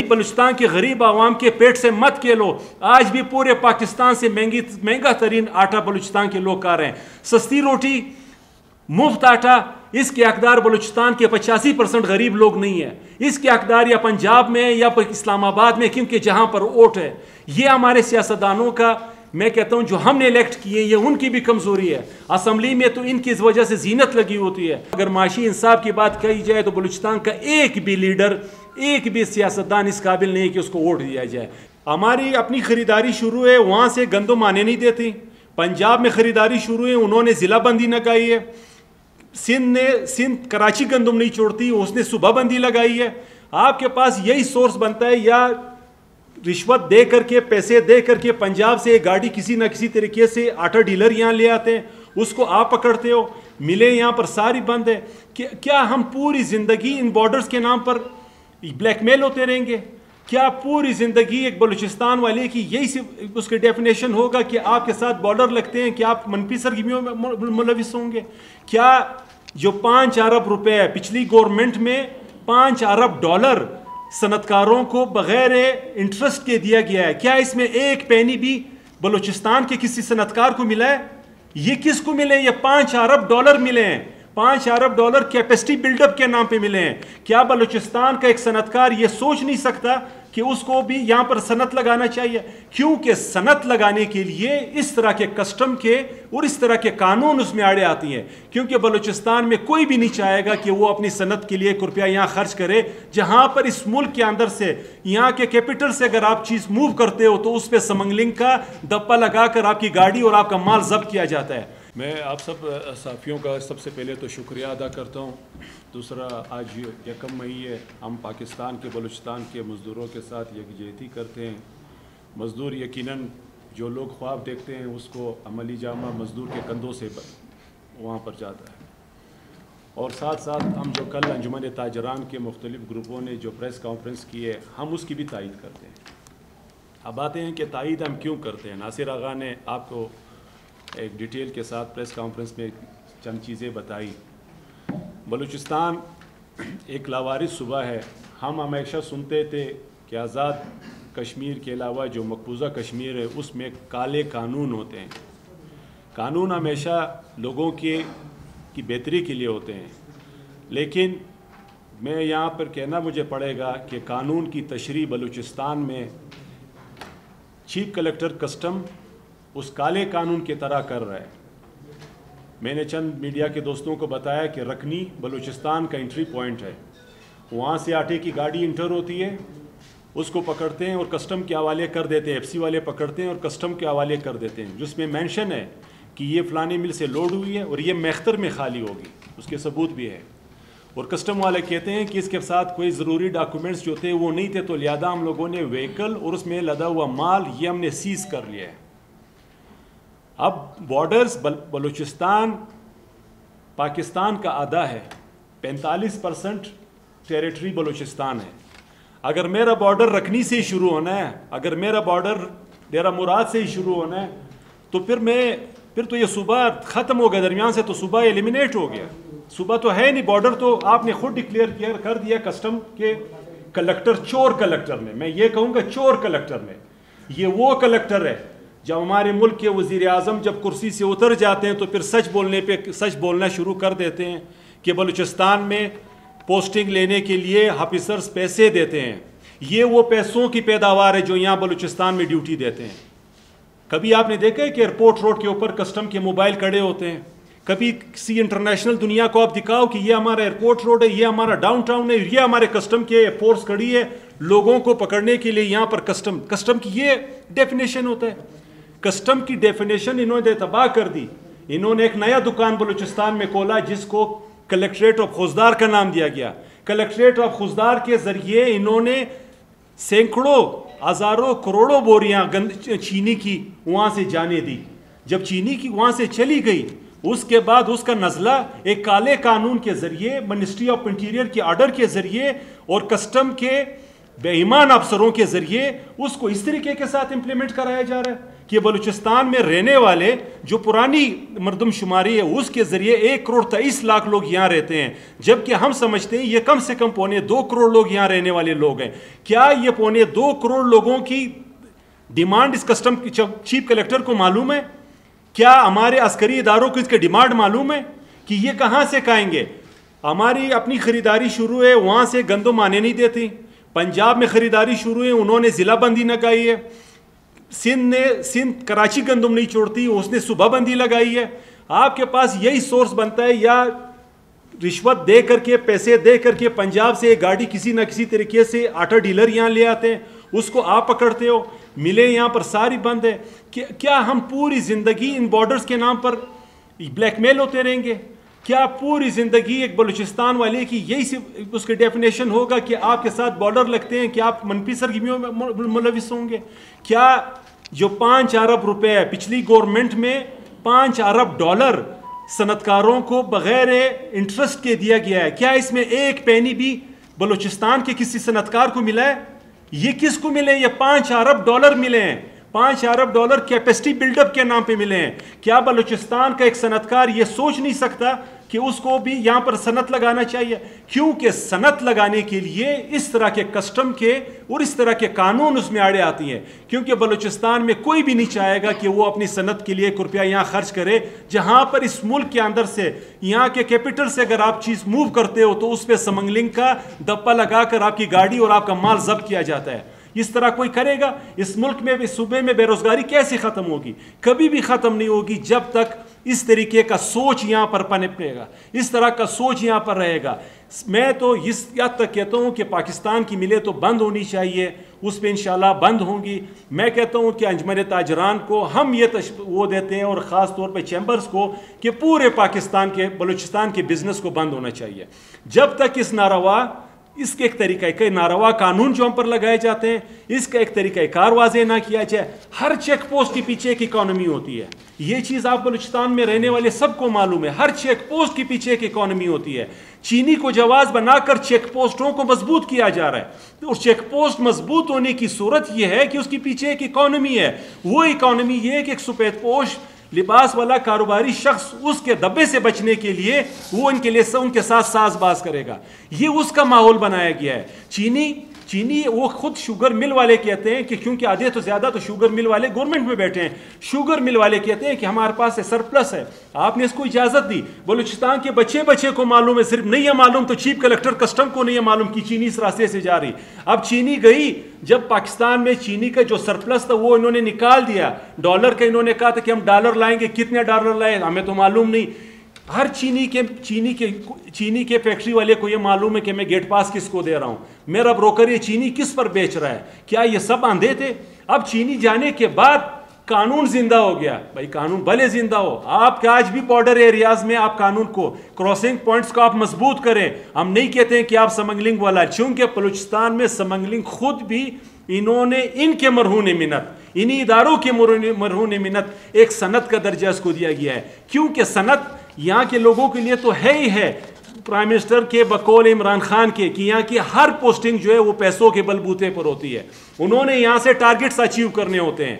بلوچستان کے غریب عوام کے پیٹ سے مت کھیلو. آج بھی پورے پاکستان سے مہنگا ترین آٹا بلوچستان کے لوگ کھا رہے ہیں. سستی روٹی، مفت آٹا، اس کے حقدار بلوچستان کے 85% غریب لوگ نہیں ہیں. اس کے حقدار یا پنجاب میں یا اسلام آباد میں، کیونکہ جہاں پر ووٹ ہے. یہ ہمارے سیاستدانوں کا، میں کہتا ہوں جو ہم نے الیکٹ کیے، یہ ان کی بھی کمزوری ہے. اسمبلی میں تو ان کی وجہ سے زینت لگی ہوتی ہے. اگر معاشی انصاف کی بات کہی جائے تو بلوچستان کا ایک بھی لیڈر، ایک بھی سیاستدان اس قابل نہیں کہ اس کو ووٹ دیا جائے. ہماری اپنی خریداری شروع ہے، وہاں سے گندم آنے نہیں دیتی. پنجاب میں خریداری شروع ہے، انہوں نے ضلع بندی لگائی ہے. سندھ کراچی گندم نہیں چھوڑتی، اس نے صوبہ بندی لگائی ہے. آپ کے پاس یہی سورس بنتا ہے، یا رشوت دے کر کے، پیسے دے کر کے پنجاب سے ایک گاڑی کسی نہ کسی طریقے سے آٹا ڈیلر یہاں لے آتے ہیں، اس کو آپ پکڑتے ہو. ملیں یہاں پر ساری بند ہے. کیا ہم پوری زندگی ان بارڈرز کے نام پر بلیک میل ہوتے رہیں گے؟ کیا پوری زندگی ایک بلوچستان والے کی یہی اس کی ڈیفینیشن ہوگا کہ آپ کے ساتھ بارڈر لگتے ہیں کہ آپ منفی سرگرمیوں میں ملوث ہوں گے؟ کیا جو 5 ارب روپے پچھلی گورنمنٹ میں 5 ارب ڈالر صنعتکاروں کو بغیر انٹرسٹ کے دیا گیا ہے، کیا اس میں ایک پینی بھی بلوچستان کے کسی صنعتکار کو ملا ہے؟ یہ کس کو ملے؟ یہ 5 ارب ڈالر ملے ہیں. 5 ارب ڈالر کیپیسٹی بلڈ اپ کے نام پہ ملے ہیں. کیا بلوچستان کا ایک صنعتکار یہ سوچ نہیں سکتا کہ اس کو بھی یہاں پر صنعت لگانا چاہیے؟ کیونکہ صنعت لگانے کے لیے اس طرح کے کسٹم کے اور اس طرح کے قانون اس میں آڑے آتی ہیں. کیونکہ بلوچستان میں کوئی بھی نہیں چاہے گا کہ وہ اپنی صنعت کے لیے 1 روپیہ یہاں خرچ کرے، جہاں پر اس ملک کے اندر سے، یہاں کے کیپٹل سے اگر آپ چیز موو کرتے ہو تو اس پہ سمگلنگ کا دپا لگا کر آپ کی گاڑی اور آپ کا مال ضبط کیا جاتا ہے. میں آپ سب صحافیوں کا سب سے پہلے تو شکریہ ادا کرتا ہوں. دوسرا، آج 1 مئی ہے، ہم پاکستان کے بلوچستان کے مزدوروں کے ساتھ یکجہتی کرتے ہیں. مزدور یقیناً جو لوگ خواب دیکھتے ہیں اس کو عملی جامہ مزدور کے کندھوں سے وہاں پر جاتا ہے. اور ساتھ ساتھ ہم جو کل انجمن تاجران کے مختلف گروپوں نے جو پریس کانفرنس کی ہے، ہم اس کی بھی تائید کرتے ہیں. اب آتے ہیں کہ تائید ہم کیوں کرتے ہیں. ناصر آغا نے آپ کو ایک ڈیٹیل کے ساتھ پریس کانفرنس میں چند چیزیں بتائی. بلوچستان ایک لاوارث صوبہ ہے. ہم ہمیشہ سنتے تھے کہ آزاد کشمیر کے علاوہ جو مقبوضہ کشمیر ہے اس میں کالے قانون ہوتے ہیں. قانون ہمیشہ لوگوں کی بہتری کے لیے ہوتے ہیں، لیکن میں یہاں پر کہنا مجھے پڑے گا کہ قانون کی تشریح بلوچستان میں چیف کلکٹر کسٹم اس کالے قانون کی طرح کر رہا ہے. میں نے چند میڈیا کے دوستوں کو بتایا کہ رکنی بلوچستان کا انٹری پوائنٹ ہے. وہاں سے آٹے کی گاڑی انٹر ہوتی ہے، اس کو پکڑتے ہیں اور کسٹم کے حوالے کر دیتے ہیں. ایف سی والے پکڑتے ہیں اور کسٹم کے حوالے کر دیتے ہیں، جس میں مینشن ہے کہ یہ فلانے مل سے لوڈ ہوئی ہے اور یہ میختر میں خالی ہوگی. اس کے ثبوت بھی ہے. اور کسٹم والے کہتے ہیں کہ اس کے ساتھ کوئی ضروری ڈاکومنٹس جو تھے وہ نہیں تھے، تو لہٰذا ہم لوگوں نے وہیکل اور اس میں لدا ہوا مال یہ ہم نے سیز کر لیا ہے. اب بارڈرز بلوچستان پاکستان کا آدھا ہے، 45% ٹیریٹری بلوچستان ہے. اگر میرا بارڈر رکنی سے ہی شروع ہونا ہے، اگر میرا بارڈر ڈیرہ مراد سے ہی شروع ہونا ہے، تو پھر تو یہ صوبہ ختم ہو گیا. درمیان سے تو صوبہ ایلیمینیٹ ہو گیا. صوبہ تو ہے نہیں. بارڈر تو آپ نے خود ڈکلیئر کر دیا کسٹم کے کلکٹر، چور کلکٹر نے. میں یہ کہوں گا چور کلکٹر نے. یہ وہ کلکٹر ہے جب ہمارے ملک کے وزیر اعظم جب کرسی سے اتر جاتے ہیں تو پھر سچ بولنا شروع کر دیتے ہیں کہ بلوچستان میں پوسٹنگ لینے کے لیے آفیسرز پیسے دیتے ہیں. یہ وہ پیسوں کی پیداوار ہے جو یہاں بلوچستان میں ڈیوٹی دیتے ہیں. کبھی آپ نے دیکھا ہے کہ ایئرپورٹ روڈ کے اوپر کسٹم کے موبائل کھڑے ہوتے ہیں؟ کبھی کسی انٹرنیشنل دنیا کو آپ دکھاؤ کہ یہ ہمارا ایئرپورٹ روڈ ہے، یہ ہمارا ڈاؤن ٹاؤن ہے، یہ ہمارے کسٹم کے فورس کھڑی ہے لوگوں کو پکڑنے کے لیے یہاں پر. کسٹم کی یہ ڈیفینیشن ہوتا ہے. کسٹم کی ڈیفینیشن انہوں نے تباہ کر دی. انہوں نے ایک نیا دکان بلوچستان میں کھولا جس کو کلیکٹریٹ آف خوزدار کا نام دیا گیا. کلیکٹریٹ آف خوزدار کے ذریعے انہوں نے سینکڑوں ہزاروں کروڑوں بوریاں چینی کی وہاں سے جانے دی. جب چینی کی وہاں سے چلی گئی، اس کے بعد اس کا نزلہ ایک کالے قانون کے ذریعے، منسٹری آف انٹیریئر کے آرڈر کے ذریعے اور کسٹم کے بے ایمان افسروں کے ذریعے اس کو اس طریقے کے ساتھ امپلیمنٹ کرایا جا رہا ہے کہ بلوچستان میں رہنے والے جو پرانی مردم شماری ہے اس کے ذریعے 1,23,00,000 لوگ یہاں رہتے ہیں، جبکہ ہم سمجھتے ہیں یہ کم سے کم 2.25 کروڑ لوگ یہاں رہنے والے لوگ ہیں۔ کیا یہ 2.25 کروڑ لوگوں کی ڈیمانڈ اس کسٹم چیف کلیکٹر کو معلوم ہے؟ کیا ہمارے عسکری اداروں کو اس کے ڈیمانڈ معلوم ہے کہ یہ کہاں سے کھائیں گے؟ ہماری اپنی خریداری شروع ہے، وہاں سے گندم آنے نہیں دیتی۔ پنجاب میں خریداری شروع ہے، انہوں نے ضلع بندی لگائی ہے۔ سندھ کراچی گندم نہیں چھوڑتی، اس نے صوبہ بندی لگائی ہے۔ آپ کے پاس یہی سورس بنتا ہے، یا رشوت دے کر کے، پیسے دے کر کے پنجاب سے ایک گاڑی کسی نہ کسی طریقے سے آٹا ڈیلر یہاں لے آتے ہیں، اس کو آپ پکڑتے ہو، ملیں یہاں پر ساری بند ہے۔ کیا ہم پوری زندگی ان بارڈرز کے نام پر بلیک میل ہوتے رہیں گے؟ کیا پوری زندگی ایک بلوچستان والے کی یہی اس کی ڈیفینیشن ہوگا کہ آپ کے ساتھ بارڈر لگتے ہیں کہ آپ منفی سرگرمیوں میں ملوث ہوں گے؟ کیا جو 5 ارب روپے پچھلی گورنمنٹ میں 5 ارب ڈالر صنعتکاروں کو بغیر انٹرسٹ کے دیا گیا ہے، کیا اس میں ایک پینی بھی بلوچستان کے کسی صنعتکار کو ملا ہے؟ یہ کس کو ملے؟ یہ 5 ارب ڈالر ملے ہیں، 5 ارب ڈالر کیپیسٹی بلڈ اپ کے نام پہ ملے ہیں۔ کیا بلوچستان کا ایک صنعتکار یہ سوچ نہیں سکتا کہ اس کو بھی یہاں پر صنعت لگانا چاہیے؟ کیونکہ صنعت لگانے کے لیے اس طرح کے کسٹم کے اور اس طرح کے قانون اس میں آڑے آتی ہیں، کیونکہ بلوچستان میں کوئی بھی نہیں چاہے گا کہ وہ اپنی صنعت کے لیے 1 روپیہ یہاں خرچ کرے، جہاں پر اس ملک کے اندر سے، یہاں کے کیپٹل سے اگر آپ چیز موو کرتے ہو تو اس پہ سمگلنگ کا دپا لگا کر آپ کی گاڑی اور آپ کا مال ضبط کیا جاتا ہے۔ اس طرح کوئی کرے گا؟ اس ملک میں، اس صوبے میں بے روزگاری کیسے ختم ہوگی؟ کبھی بھی ختم نہیں ہوگی جب تک اس طریقے کا سوچ یہاں پر پنپے گا، اس طرح کا سوچ یہاں پر رہے گا۔ میں تو اس حد تک کہتا ہوں کہ پاکستان کی ملیں تو بند ہونی چاہیے، اس پہ انشاءاللہ بند ہوں گی۔ میں کہتا ہوں کہ انجمن تاجران کو ہم یہ وہ دیتے ہیں، اور خاص طور پہ چیمبرز کو، کہ پورے پاکستان کے، بلوچستان کے بزنس کو بند ہونا چاہیے جب تک اس کے ایک طریقہ کا ناروا قانون جو ہم پر لگائے جاتے ہیں، اس کا ایک طریقہ کار واضح نہ کیا جائے۔ ہر چیک پوسٹ کے پیچھے ایک اکانومی ہوتی ہے، یہ چیز آپ بلوچستان میں رہنے والے سب کو معلوم ہے۔ ہر چیک پوسٹ کے پیچھے ایک اکانومی ہوتی ہے۔ چینی کو جواز بنا کر چیک پوسٹوں کو مضبوط کیا جا رہا ہے، اور چیک پوسٹ مضبوط ہونے کی صورت یہ ہے کہ اس کے پیچھے ایک اکانومی ہے۔ وہ اکانومی یہ ہے کہ ایک سفید پوش لباس والا کاروباری شخص اس کے دبے سے بچنے کے لیے وہ ان کے ساتھ ساز باز کرے گا، یہ اس کا ماحول بنایا گیا ہے۔ چینی وہ خود شوگر مل والے کہتے ہیں کہ کیونکہ آدھے تو زیادہ تو شوگر مل والے گورنمنٹ میں بیٹھے ہیں، شوگر مل والے کہتے ہیں کہ ہمارے پاس سرپلس ہے، آپ نے اس کو اجازت دی۔ بلوچستان کے بچے کو معلوم ہے، صرف نہیں ہے معلوم تو چیف کلیکٹر کسٹم کو نہیں ہے معلوم کہ چینی اس راستے سے جا رہی۔ اب چینی گئی، جب پاکستان میں چینی کا جو سرپلس تھا وہ انہوں نے نکال دیا، ڈالر کا انہوں نے کہا تھا کہ ہم ڈالر لائیں گے، کتنے ڈالر لائیں ہمیں تو معلوم نہیں۔ ہر چینی کے فیکٹری والے کو یہ معلوم ہے کہ میں گیٹ پاس کس کو دے رہا ہوں، میرا بروکر یہ چینی کس پر بیچ رہا ہے۔ کیا یہ سب اندھے تھے؟ اب چینی جانے کے بعد قانون زندہ ہو گیا۔ بھائی قانون بھلے زندہ ہو، آپ کا آج بھی بارڈر ایریاز میں آپ قانون کو، کراسنگ پوائنٹس کو آپ مضبوط کریں۔ ہم نہیں کہتے ہیں کہ آپ سمگلنگ والا، چونکہ بلوچستان میں سمگلنگ خود بھی انہوں نے ان کے مرہون منت، انہی اداروں کے مرہون منت ایک صنعت کا درجہ اس کو دیا گیا ہے، کیونکہ صنعت یہاں کے لوگوں کے لیے تو ہے ہی ہے۔ پرائم منسٹر کے بقول عمران خان کے کہ یہاں کی ہر پوسٹنگ جو ہے وہ پیسوں کے بل بوتے پر ہوتی ہے، انہوں نے یہاں سے ٹارگٹس اچیو کرنے ہوتے ہیں۔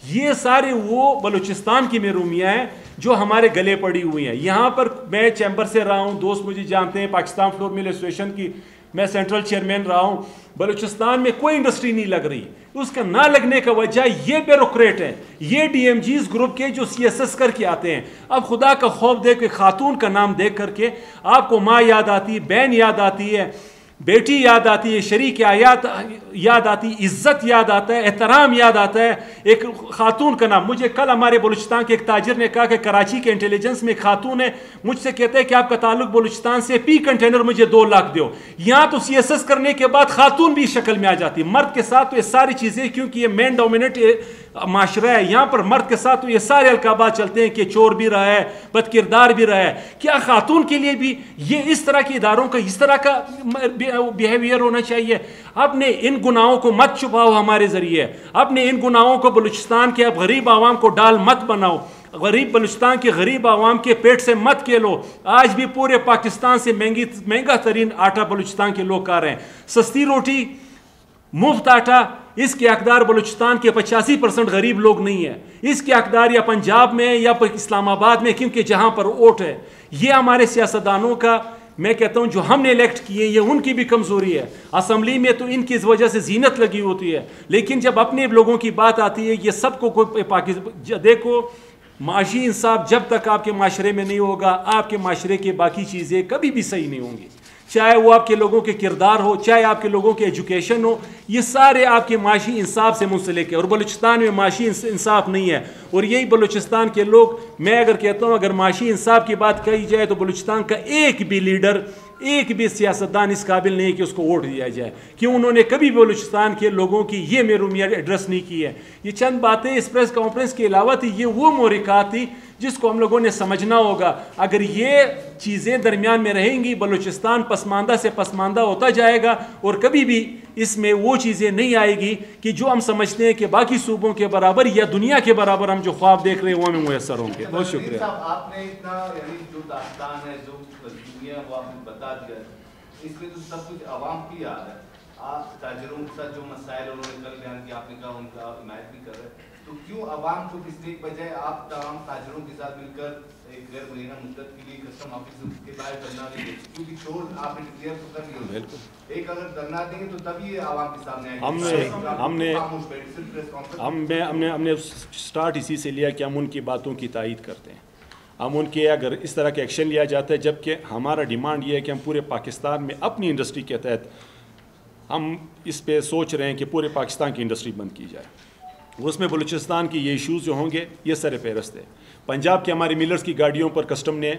یہ سارے وہ بلوچستان کی محرومیاں ہیں جو ہمارے گلے پڑی ہوئی ہیں۔ یہاں پر میں چیمبر سے رہا ہوں، دوست مجھے جانتے ہیں، پاکستان فلور مل ایسوسیشن کی میں سینٹرل چیئرمین رہا ہوں۔ بلوچستان میں کوئی انڈسٹری نہیں لگ رہی، اس کا نہ لگنے کا وجہ یہ بیوروکریٹ ہے، یہ ڈی ایم جیز گروپ کے جو سی ایس ایس کر کے آتے ہیں۔ اب خدا کا خوف دے کے خاتون کا نام دیکھ کر کے آپ کو ماں یاد آتی ہے، بہن یاد آتی ہے، بیٹی یاد آتی ہے، شریک حیات یاد آتی، عزت یاد آتا ہے، احترام یاد آتا ہے۔ ایک خاتون کا نام، مجھے کل ہمارے بلوچستان کے ایک تاجر نے کہا کہ کراچی کے انٹیلیجنس میں ایک خاتون ہے، مجھ سے کہتے ہیں کہ آپ کا تعلق بلوچستان سے، پی کنٹینر مجھے 2 لاکھ دیو۔ یہاں تو سی ایس ایس کرنے کے بعد خاتون بھی شکل میں آ جاتی، مرد کے ساتھ تو یہ ساری چیزیں، کیونکہ یہ مین ڈومیننٹ معاشرہ ہے، یہاں پر مرد کے ساتھ تو یہ سارے القابات چلتے ہیں کہ چور بھی رہا ہے، بد کردار بھی رہا ہے۔ کیا خاتون کے لیے بھی یہ اس طرح کے اداروں کا اس طرح کا بیہیویئر ہونا چاہیے؟ اپنے ان گناہوں کو مت چھپاؤ ہمارے ذریعے، اپنے ان گناہوں کو بلوچستان کے اب غریب عوام کو ڈال مت بناؤ، غریب بلوچستان کے غریب عوام کے پیٹ سے مت کھیلو۔ آج بھی پورے پاکستان سے مہنگا ترین آٹا بلوچستان کے لوگ کھا رہے ہیں۔ سستی روٹی مفت آٹا، اس کے حقدار بلوچستان کے 85% غریب لوگ نہیں ہیں، اس کے حقدار یا پنجاب میں یا اسلام آباد میں، کیونکہ جہاں پر ووٹ ہے. یہ ہمارے سیاستدانوں کا، میں کہتا ہوں جو ہم نے الیکٹ کیے یہ ان کی بھی کمزوری ہے. اسمبلی میں تو ان کی وجہ سے زینت لگی ہوتی ہے، لیکن جب اپنے لوگوں کی بات آتی ہے یہ سب کو دیکھو. معاشی انصاف جب تک آپ کے معاشرے میں نہیں ہوگا، آپ کے معاشرے کی باقی چیزیں کبھی بھی صحیح نہیں ہوں گی، چاہے وہ آپ کے لوگوں کے کردار ہو، چاہے آپ کے لوگوں کے ایجوکیشن ہو، یہ سارے آپ کے معاشی انصاف سے منسلک ہے. اور بلوچستان میں معاشی انصاف نہیں ہے، اور یہی بلوچستان کے لوگ، میں اگر کہتا ہوں اگر معاشی انصاف کی بات کہی جائے تو بلوچستان کا ایک بھی لیڈر، ایک بھی سیاستدان اس قابل نہیں کہ اس کو ووٹ دیا جائے، کیوں انہوں نے کبھی بلوچستان کے لوگوں کی یہ محرومیت ایڈریس نہیں کی ہے. یہ چند باتیں اس پریس کانفرنس کے علاوہ تھی، یہ وہ محرکات تھی جس کو ہم لوگوں نے سمجھنا ہوگا. اگر یہ چیزیں درمیان میں رہیں گی بلوچستان پسماندہ سے پسماندہ ہوتا جائے گا، اور کبھی بھی اس میں وہ چیزیں نہیں آئے گی کہ جو ہم سمجھتے ہیں کہ باقی صوبوں کے برابر یا دنیا کے برابر ہم جو خواب دیکھ رہے ہیں وہ ہمیں میسر ہوں گے. بہت شکریہ. آپ نے اتنا جو داستان ہے جو دنیا وہ آپ نے بتا دیا، اس میں تو سب کچھ عوام کی یاد ہے. آپ تاجروں کے ساتھ جو مسائل انہوں نے کل بیان کیا، آپ نے کہا ان کا حمایت بھی کر رہے ہیں، تو کیوں عوام کو کس کے بجائے آپ تمام تاجروں کے ساتھ مل کر ایک غیر مہینہ مدت کے لیے کسٹم آفس کے باہر دھرنا دیں گے؟ کیونکہ شور آپ نے ڈکلیئر تو کر لیا. بالکل ایک اگر دھرنا دیں گے تو تبھی یہ عوام کے سامنے آئے گا. ہم نے سٹارٹ اسی سے لیا کہ ہم ان کی باتوں کی تائید کرتے ہیں. ہم ان کے اگر اس طرح کا ایکشن لیا جاتا ہے، جبکہ ہمارا ڈیمانڈ یہ ہے کہ ہم پورے پاکستان میں اپنی انڈسٹری کے تحت ہم اس پہ سوچ رہے ہیں کہ پورے پاکستان کی انڈسٹری بند کی جائے. اس میں بلوچستان کی یہ ایشوز جو ہوں گے یہ سر فہرست ہے. پنجاب کے ہمارے ملرز کی گاڑیوں پر کسٹم نے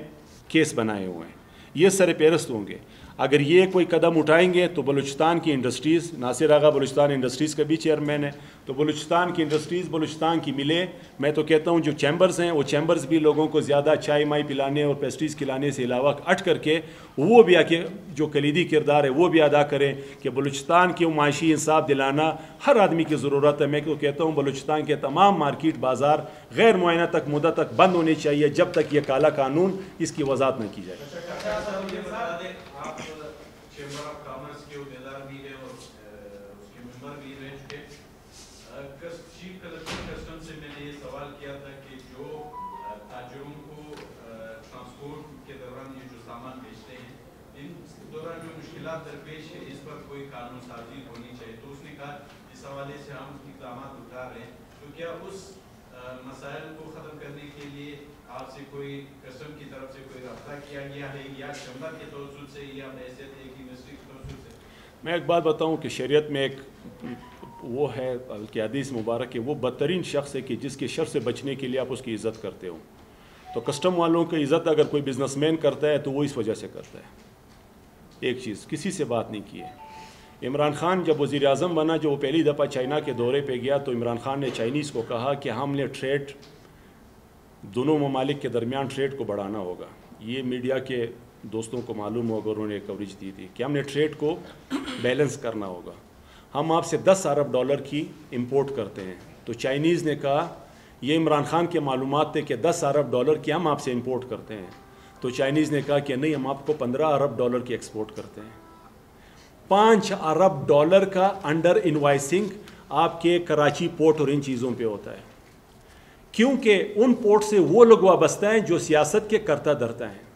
کیس بنائے ہوئے ہیں، یہ سر فہرست ہوں گے. اگر یہ کوئی قدم اٹھائیں گے تو بلوچستان کی انڈسٹریز، ناصر آغا بلوچستان انڈسٹریز کا بھی چیئرمین ہے، تو بلوچستان کی انڈسٹریز بلوچستان کی ملے. میں تو کہتا ہوں جو چیمبرز ہیں وہ چیمبرز بھی لوگوں کو زیادہ چائے مائی پلانے اور پیسٹریز کھلانے سے علاوہ ہٹ کر کے وہ بھی آ کے جو کلیدی کردار ہے وہ بھی ادا کریں کہ بلوچستان کے معاشی انصاف دلانا ہر آدمی کی ضرورت ہے. میں تو کہتا ہوں بلوچستان کے تمام مارکیٹ بازار غیر معینہ تک مدت تک بند ہونے چاہیے جب تک یہ کالا قانون اس کی وضاحت نہ کی جائے. چیمبر آف کامرس کے عہدیدار بھی ہیں اور اس کے ممبر بھی رہ چکے. چیف کلکٹر کسٹم سے میں نے یہ سوال کیا تھا کہ جو تاجروں کو ٹرانسپورٹ کے دوران یہ جو سامان بیچتے ہیں ان دوران جو مشکلات درپیش ہے اس پر کوئی قانون سازی ہونی چاہیے، تو اس نے کہا اس حوالے سے ہم اقدامات اٹھا رہے ہیں. تو کیا اس مسائل کو ختم کرنے کے لیے آپ سے کوئی کسٹم کی طرف سے کوئی رابطہ کیا گیا ہے یا چیمبر کے توسط سے یا بحیثیت ایک یونیورسٹی کے توسط سے؟ میں ایک بات بتاؤں کہ شریعت میں ایک وہ ہے کہ حدیث مبارک ہے، وہ بدترین شخص ہے کہ جس کے شر سے بچنے کے لیے آپ اس کی عزت کرتے ہو. تو کسٹم والوں کی عزت اگر کوئی بزنس مین کرتا ہے تو وہ اس وجہ سے کرتا ہے. ایک چیز کسی سے بات نہیں کی ہے. عمران خان جب وزیر اعظم بنا، جو وہ پہلی دفعہ چائنا کے دورے پہ گیا تو عمران خان نے چائنیز کو کہا کہ ہم نے ٹریڈ، دونوں ممالک کے درمیان ٹریڈ کو بڑھانا ہوگا. یہ میڈیا کے دوستوں کو معلوم ہوگا، انہوں نے کوریج دی تھی کہ ہم نے ٹریڈ کو بیلنس کرنا ہوگا. ہم آپ سے 10 ارب ڈالر کی امپورٹ کرتے ہیں. تو چائنیز نے کہا، یہ عمران خان کے معلومات تھے کہ 10 ارب ڈالر کی ہم آپ سے امپورٹ کرتے ہیں. تو چائنیز نے کہا کہ نہیں، ہم آپ کو 15 ارب ڈالر کی ایکسپورٹ کرتے ہیں. 5 ارب ڈالر کا انڈر انوائسنگ آپ کے کراچی پورٹ اور ان چیزوں پہ ہوتا ہے، کیونکہ ان پورٹ سے وہ لوگ وابستہ ہیں جو سیاست کے کرتا دھرتا ہیں.